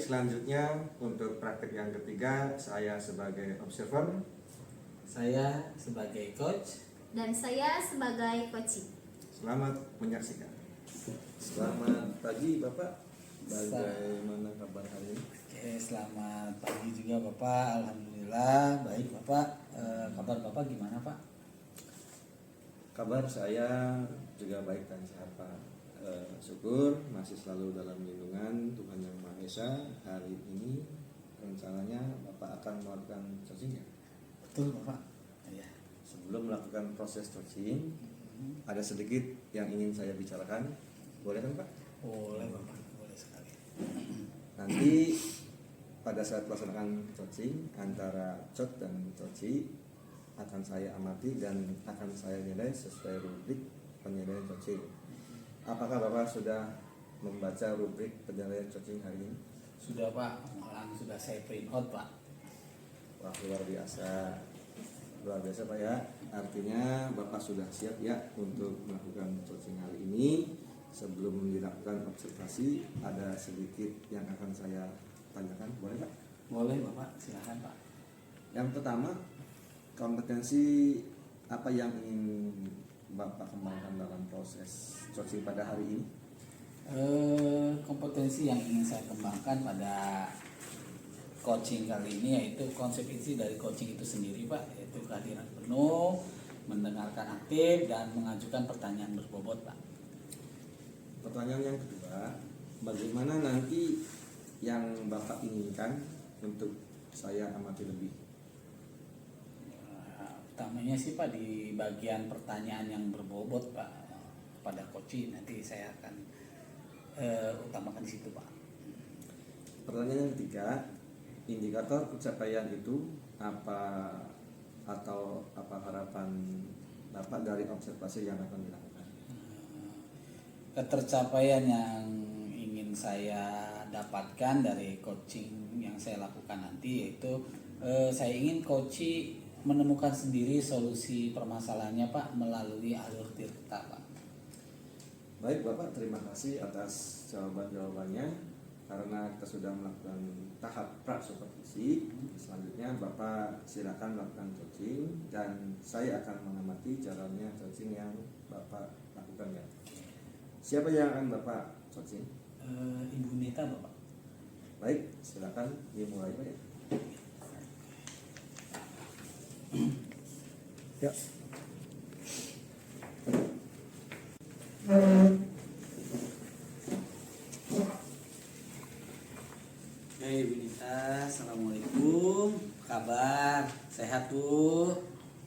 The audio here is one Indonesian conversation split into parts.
selanjutnya untuk praktek yang ketiga, saya sebagai observer. Saya sebagai coach. Dan saya sebagai coaching. Selamat menyaksikan. Selamat pagi Bapak. Bagaimana kabar hari ini? Oke, selamat pagi juga Bapak. Alhamdulillah baik Bapak. Kabar Bapak gimana Pak? Kabar saya juga baik dan sehat Pak. Syukur masih selalu dalam lindungan Tuhan Yang Maha Esa. Hari ini rencananya Bapak akan melakukan coaching ya? Betul Bapak. Ya. Sebelum melakukan proses coaching, ada sedikit yang ingin saya bicarakan. Boleh kan Pak? Boleh Bapak, boleh sekali. Nanti pada saat pelaksanaan coaching antara coach dan coachee akan saya amati dan akan saya nilai sesuai rubrik penilaian coaching. Apakah Bapak sudah membaca rubrik penilaian coaching hari ini? Sudah Pak, malah sudah saya print out Pak. Wah, luar biasa. Luar biasa Pak ya. Artinya Bapak sudah siap ya untuk melakukan coaching hari ini. Sebelum dilakukan observasi, ada sedikit yang akan saya tanyakan. Boleh Pak? Boleh Bapak, silakan Pak. Yang pertama, kompetensi apa yang ingin Bapak kembangkan dalam proses coaching pada hari ini? Kompetensi yang ingin saya kembangkan pada coaching kali ini yaitu konsep inti dari coaching itu sendiri Pak, yaitu kehadiran penuh, mendengarkan aktif dan mengajukan pertanyaan berbobot Pak. Pertanyaan yang kedua, bagaimana nanti yang Bapak inginkan untuk saya amati lebih? Utamanya sih Pak di bagian pertanyaan yang berbobot Pak pada coaching, nanti saya akan utamakan di situ Pak. Pertanyaan yang ketiga, indikator pencapaian itu apa atau apa harapan Bapak dari observasi yang akan dilakukan? Ketercapaian yang ingin saya dapatkan dari coaching yang saya lakukan nanti yaitu saya ingin coaching menemukan sendiri solusi permasalahannya Pak melalui alur tirta Pak. Baik Bapak, terima kasih atas jawaban-jawabannya. Karena kita sudah melakukan tahap pra-supervisi, selanjutnya Bapak silakan melakukan coaching dan saya akan mengamati jalannya coaching yang Bapak lakukan ya. Siapa yang akan Bapak coaching? Ibu Nita Bapak. Baik, silakan dimulai Pak ya. Ya. Hai Ibu Nita, Assalamualaikum. Kabar? Sehat Bu?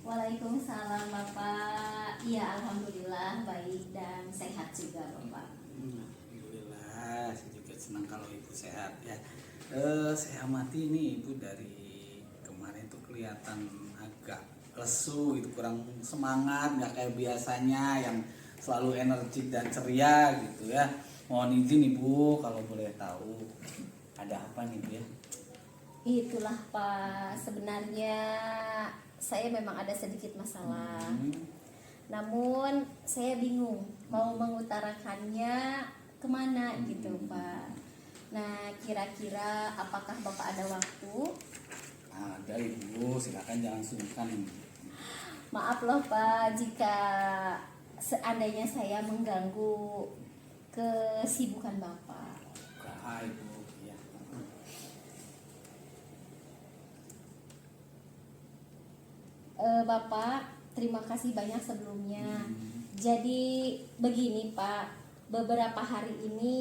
Waalaikumsalam Bapak. Iya, alhamdulillah baik dan sehat juga Bapak. Alhamdulillah, saya juga senang kalau Ibu sehat ya. Saya amati nih Ibu dari kemarin tuh kelihatan agak lesu gitu, kurang semangat, nggak kayak biasanya yang selalu energik dan ceria gitu ya. Mohon izin Ibu kalau boleh tahu ada apa nih Bu ya? Itulah Pak, sebenarnya saya memang ada sedikit masalah. Namun saya bingung mau mengutarakannya kemana gitu Pak. Nah, kira-kira apakah Bapak ada waktu? Ada Ibu, silakan jangan sungkan. Maaf loh Pak jika seandainya saya mengganggu kesibukan Bapak. Bukan Ibu ya. Bapak, terima kasih banyak sebelumnya. Jadi begini Pak, beberapa hari ini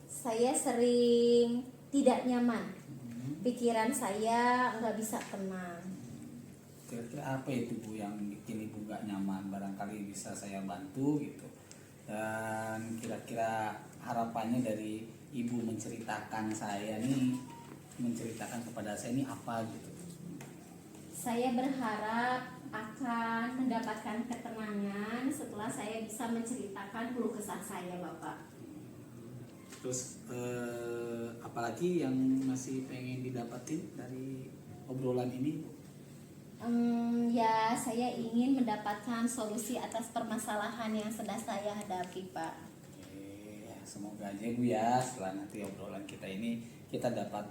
saya sering tidak nyaman. Pikiran saya nggak bisa tenang. Kira-kira apa itu Bu yang bikin Ibu gak nyaman? Barangkali bisa saya bantu gitu. Dan kira-kira harapannya dari Ibu menceritakan saya nih, menceritakan kepada saya ini apa gitu? Saya berharap akan mendapatkan ketenangan setelah saya bisa menceritakan keluh kesah saya Bapak. Terus apalagi yang masih pengen didapatin dari obrolan ini Bu? Ya, saya ingin mendapatkan solusi atas permasalahan yang sedang saya hadapi, Pak. Oke, ya, semoga aja Bu ya setelah nanti obrolan kita ini kita dapat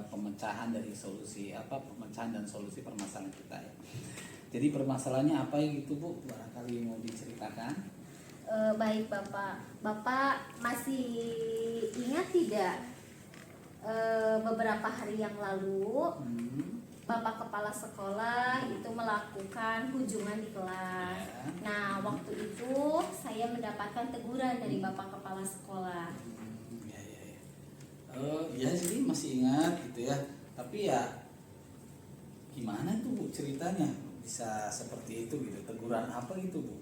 pemecahan dari pemecahan dan solusi permasalahan kita ya. Jadi permasalahannya apa ya gitu Bu, barangkali mau diceritakan. Baik Bapak, Bapak masih ingat tidak beberapa hari yang lalu Bapak kepala sekolah itu melakukan kunjungan di kelas. Ya. Nah, waktu itu saya mendapatkan teguran dari Bapak kepala sekolah. Ya sih masih ingat gitu ya. Tapi ya gimana tuh Bu ceritanya bisa seperti itu gitu, teguran apa gitu Bu?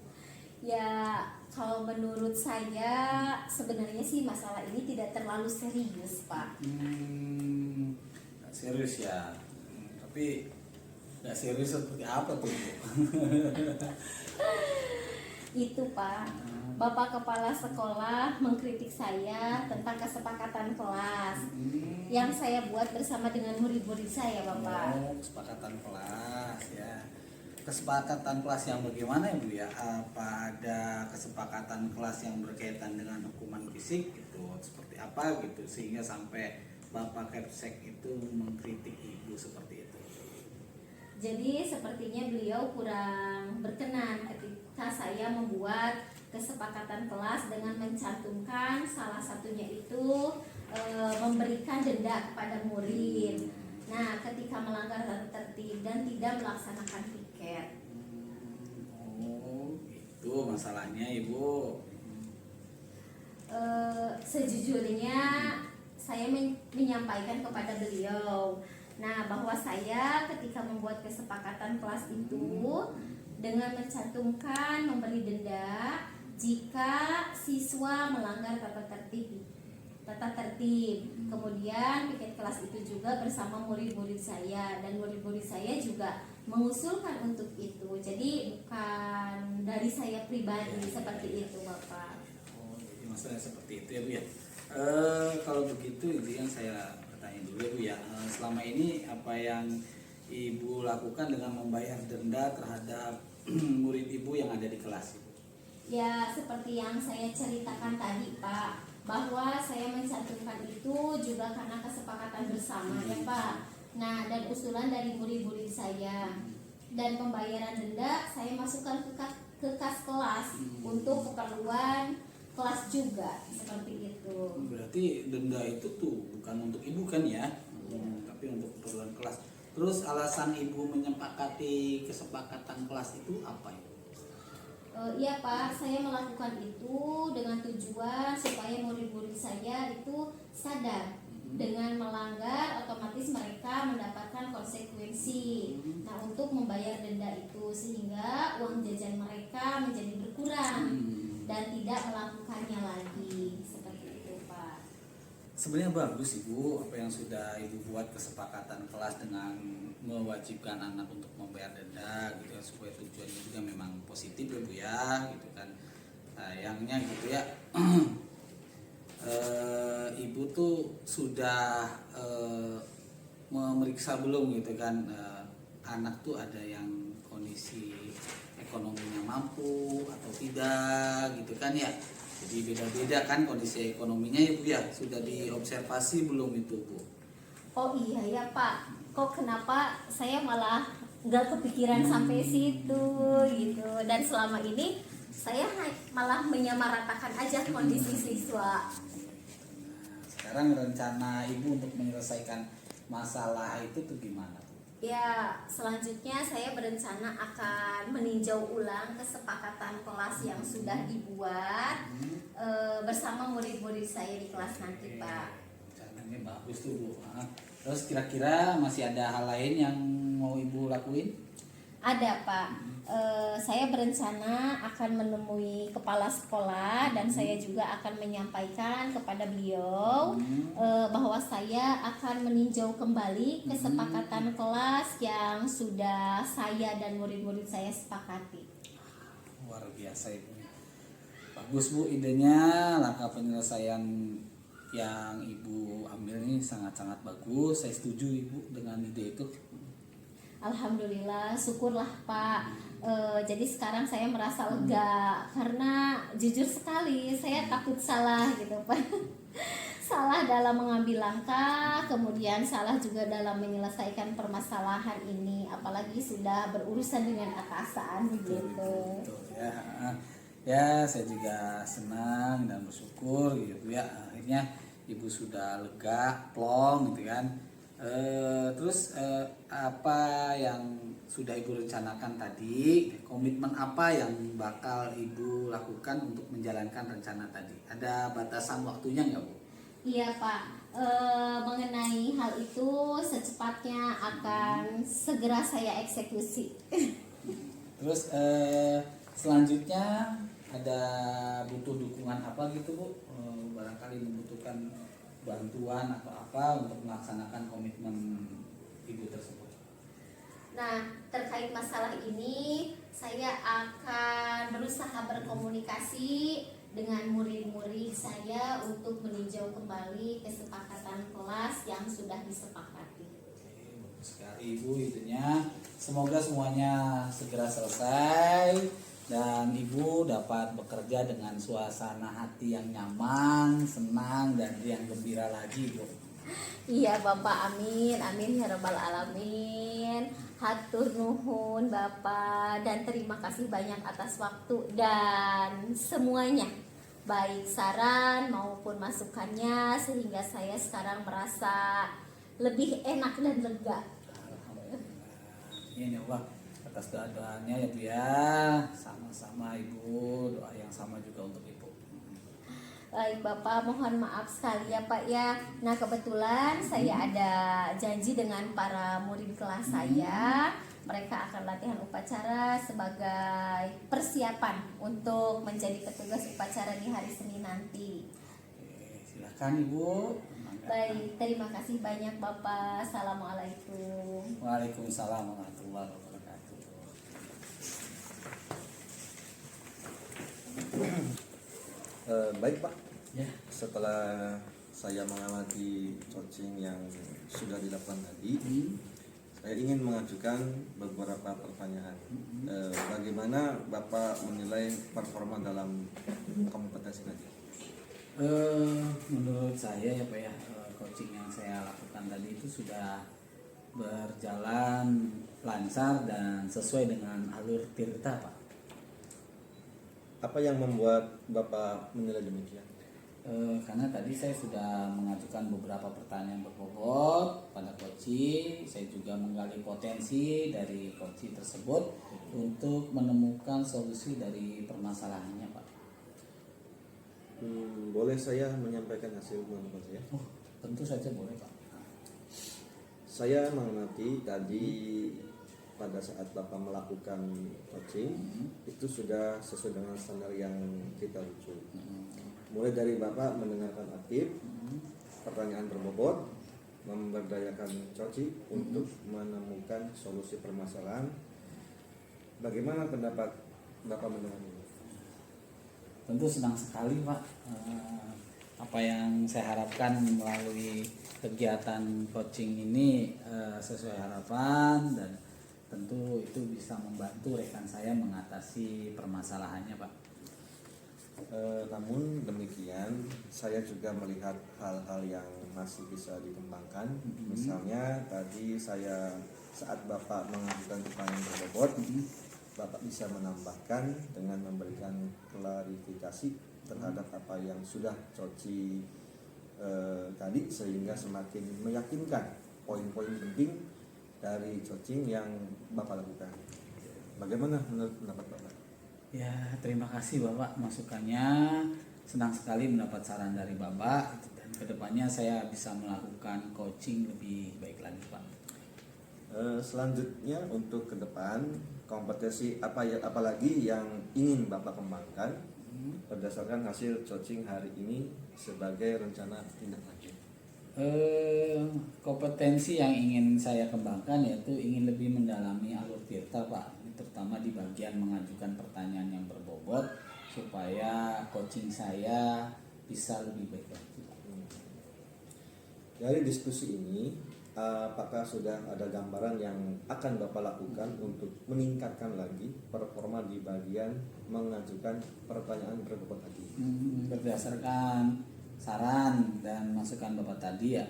Ya, kalau menurut saya sebenarnya sih masalah ini tidak terlalu serius, Pak. Nggak serius ya. Tapi nggak serius seperti apa tuh Bu? Itu Pak, Bapak kepala sekolah mengkritik saya tentang kesepakatan kelas yang saya buat bersama dengan murid-murid saya, Bapak. Oh, kesepakatan kelas ya. Kesepakatan kelas yang bagaimana ya Bu ya? Apa ada kesepakatan kelas yang berkaitan dengan hukuman fisik gitu? Seperti apa gitu sehingga sampai Bapak Kepsek itu mengkritik Ibu seperti itu? Jadi sepertinya beliau kurang berkenan ketika saya membuat kesepakatan kelas dengan mencantumkan salah satunya itu memberikan denda kepada murid. Nah, ketika melanggar tata tertib dan tidak melaksanakan piket. Oh, itu masalahnya Ibu. Sejujurnya saya menyampaikan kepada beliau. Nah, bahwa saya ketika membuat kesepakatan kelas itu dengan mencantumkan memberi denda jika siswa melanggar tata tertib. Kemudian piket kelas itu juga bersama murid-murid saya dan murid-murid saya juga mengusulkan untuk itu. Jadi bukan dari saya pribadi seperti itu, Bapak. Oh, jadi masalahnya seperti itu ya Bu ya. Kalau begitu itu yang saya tanya dulu ya Bu ya. Selama ini apa yang Ibu lakukan dengan membayar denda terhadap murid Ibu yang ada di kelas Ibu? Ya, seperti yang saya ceritakan tadi, Pak, bahwa saya mencantumkan itu juga karena kesepakatan bersama ya Pak. Nah, dan usulan dari murid-murid saya. Dan pembayaran denda saya masukkan ke kas kelas untuk keperluan kelas juga, seperti itu. Berarti denda itu tuh bukan untuk Ibu kan ya? Tapi untuk keperluan kelas. Terus alasan Ibu menyepakati kesepakatan kelas itu apa ya? Iya Pak, saya melakukan itu dengan tujuan supaya murid-murid saya itu sadar dengan melanggar otomatis mereka mendapatkan konsekuensi. Nah, untuk membayar denda itu sehingga uang jajan mereka menjadi berkurang dan tidak melakukannya lagi, seperti itu Pak. Sebenarnya bagus Ibu apa yang sudah Ibu buat kesepakatan kelas dengan mewajibkan anak untuk membayar denda gitu ya, supaya tujuannya juga memang positif ya Bu ya gitu kan. Sayangnya gitu ya Ibu tuh sudah memeriksa belum gitu kan anak tuh ada yang kondisi ekonominya mampu atau tidak gitu kan ya. Jadi beda-beda kan kondisi ekonominya ya Bu ya. Sudah diobservasi belum itu Bu? Oh iya ya Pak, kok kenapa saya malah nggak kepikiran sampai situ gitu. Dan selama ini saya malah menyamaratakan aja kondisi siswa. Sekarang rencana Ibu untuk menyelesaikan masalah itu tuh gimana? Ya, selanjutnya saya berencana akan meninjau ulang kesepakatan kelas yang sudah dibuat bersama murid-murid saya di kelas nanti, Pak. Rencananya bagus tuh Bu. Terus kira-kira masih ada hal lain yang mau Ibu lakuin? Ada Pak, saya berencana akan menemui kepala sekolah dan saya juga akan menyampaikan kepada beliau bahwa saya akan meninjau kembali kesepakatan kelas yang sudah saya dan murid-murid saya sepakati. Luar biasa Ibu. Bagus Bu idenya, langkah penyelesaian yang Ibu ambil ini sangat-sangat bagus. Saya setuju Ibu dengan ide itu. Alhamdulillah, syukurlah Pak. Jadi sekarang saya merasa lega karena jujur sekali saya takut salah gitu Pak. salah dalam mengambil langkah, kemudian salah juga dalam menyelesaikan permasalahan ini, apalagi sudah berurusan dengan atasan Betul, begitu. betul, ya. Ya, saya juga senang dan bersyukur gitu ya. Akhirnya ibu sudah lega, plong gitu kan. Apa yang sudah ibu rencanakan tadi, komitmen apa yang bakal ibu lakukan untuk menjalankan rencana tadi? Ada batasan waktunya nggak, Bu? Iya Pak, mengenai hal itu secepatnya akan segera saya eksekusi. Terus selanjutnya ada butuh dukungan apa gitu, Bu? Barangkali membutuhkan bantuan atau apa untuk melaksanakan komitmen ibu tersebut. Nah, terkait masalah ini, saya akan berusaha berkomunikasi dengan murid-murid saya untuk meninjau kembali kesepakatan kelas yang sudah disepakati. Oke, bagus sekali ibu itunya. Semoga semuanya segera selesai dan ibu dapat bekerja dengan suasana hati yang nyaman, senang dan yang gembira lagi, Bu. Iya Bapak, amin, amin ya rabbal alamin. Hatur nuhun Bapak, dan terima kasih banyak atas waktu dan semuanya, baik saran maupun masukannya, sehingga saya sekarang merasa lebih enak dan lega. Alhamdulillah. Amin ya Allah atas doa-doanya ya Bu ya. Sama-sama Ibu, doa yang sama juga untuk Ibu. Baik Bapak, mohon maaf sekali ya Pak ya. Nah kebetulan saya ada janji dengan para murid kelas saya. Mereka akan latihan upacara sebagai persiapan untuk menjadi petugas upacara di hari Senin nanti. Oke, silakan Ibu. Baik, terima kasih banyak Bapak. Assalamualaikum. Waalaikumsalam warahmatullahi wabarakatuh. Baik Pak, Ya. setelah saya mengamati coaching yang sudah dilakukan tadi, saya ingin mengajukan beberapa pertanyaan. Bagaimana Bapak menilai performa dalam kompetensi tadi? Menurut saya ya Pak ya, coaching yang saya lakukan tadi itu sudah berjalan lancar dan sesuai dengan alur tirta Pak. Apa yang membuat Bapak menilai demikian? Karena tadi saya sudah mengajukan beberapa pertanyaan berbobot pada coaching. Saya juga menggali potensi dari coaching tersebut untuk menemukan solusi dari permasalahannya Pak. Boleh saya menyampaikan hasil pengamatan saya? Oh, tentu saja boleh Pak. Saya mengamati tadi pada saat Bapak melakukan coaching itu sudah sesuai dengan standar yang kita rujuk. Mulai dari Bapak mendengarkan aktif, pertanyaan berbobot, memberdayakan coaching untuk menemukan solusi permasalahan. Bagaimana pendapat Bapak mendengar ini? Tentu senang sekali Pak. Apa yang saya harapkan melalui kegiatan coaching ini sesuai harapan dan tentu itu bisa membantu rekan saya mengatasi permasalahannya Pak. Namun demikian saya juga melihat hal-hal yang masih bisa dikembangkan. Misalnya tadi saya saat Bapak mengajukan pertanyaan berbobot, Bapak bisa menambahkan dengan memberikan klarifikasi terhadap apa yang sudah coci tadi, sehingga semakin meyakinkan poin-poin penting dari coaching yang Bapak lakukan. Bagaimana menurut pendapat Bapak? Ya, terima kasih Bapak masukannya. Senang sekali mendapat saran dari Bapak dan kedepannya saya bisa melakukan coaching lebih baik lagi Pak. Selanjutnya untuk ke depan kompetensi apalagi yang ingin Bapak kembangkan berdasarkan hasil coaching hari ini sebagai rencana tindak lanjut. Kompetensi yang ingin saya kembangkan yaitu ingin lebih mendalami alur tirta Pak, terutama di bagian mengajukan pertanyaan yang berbobot supaya coaching saya bisa lebih baik lagi Pak. Dari diskusi ini, apakah sudah ada gambaran yang akan Bapak lakukan untuk meningkatkan lagi performa di bagian mengajukan pertanyaan berbobot tadi? Berdasarkan saran dan masukan Bapak tadi ya.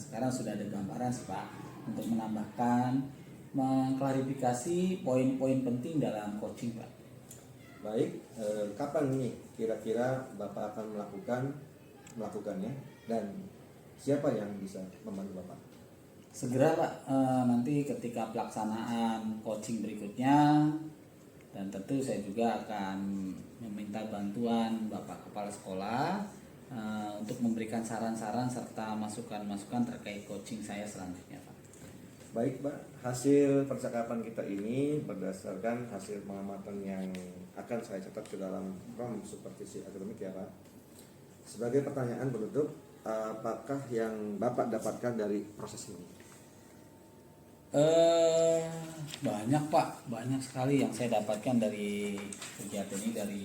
Sekarang sudah ada gambaran sih Pak untuk menambahkan, mengklarifikasi poin-poin penting dalam coaching Pak. Baik, kapan nih kira-kira Bapak akan melakukannya dan siapa yang bisa membantu Bapak? Segera Pak, nanti ketika pelaksanaan coaching berikutnya, dan tentu saya juga akan meminta bantuan Bapak Kepala Sekolah untuk memberikan saran-saran serta masukan-masukan terkait coaching saya selanjutnya Pak. Baik Pak, hasil percakapan kita ini berdasarkan hasil pengamatan yang akan saya catat ke dalam form supervisi akademik ya Pak. Sebagai pertanyaan penutup, apakah yang Bapak dapatkan dari proses ini? Banyak Pak, banyak sekali yang saya dapatkan dari kegiatan ini, dari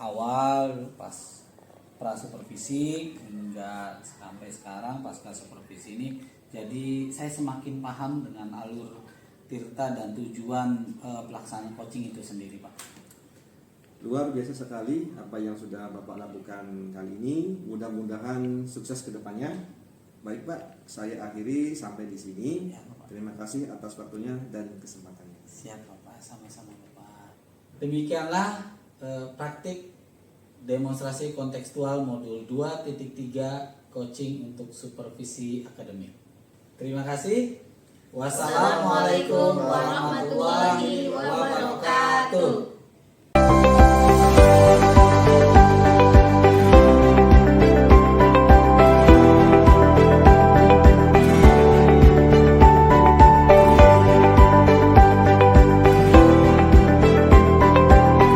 awal pas pra-supervisi hingga sampai sekarang pasca supervisi ini. Jadi saya semakin paham dengan alur tirta dan tujuan pelaksanaan coaching itu sendiri Pak. Luar biasa sekali apa yang sudah Bapak lakukan kali ini. Mudah-mudahan sukses ke depannya. Baik Pak, saya akhiri sampai di sini. Ya, Bapak. Terima kasih atas waktunya dan kesempatannya. Siap Bapak, sama-sama Bapak. Demikianlah praktik demonstrasi kontekstual modul 2.3 coaching untuk supervisi akademik. Terima kasih. Wassalamualaikum warahmatullahi wabarakatuh.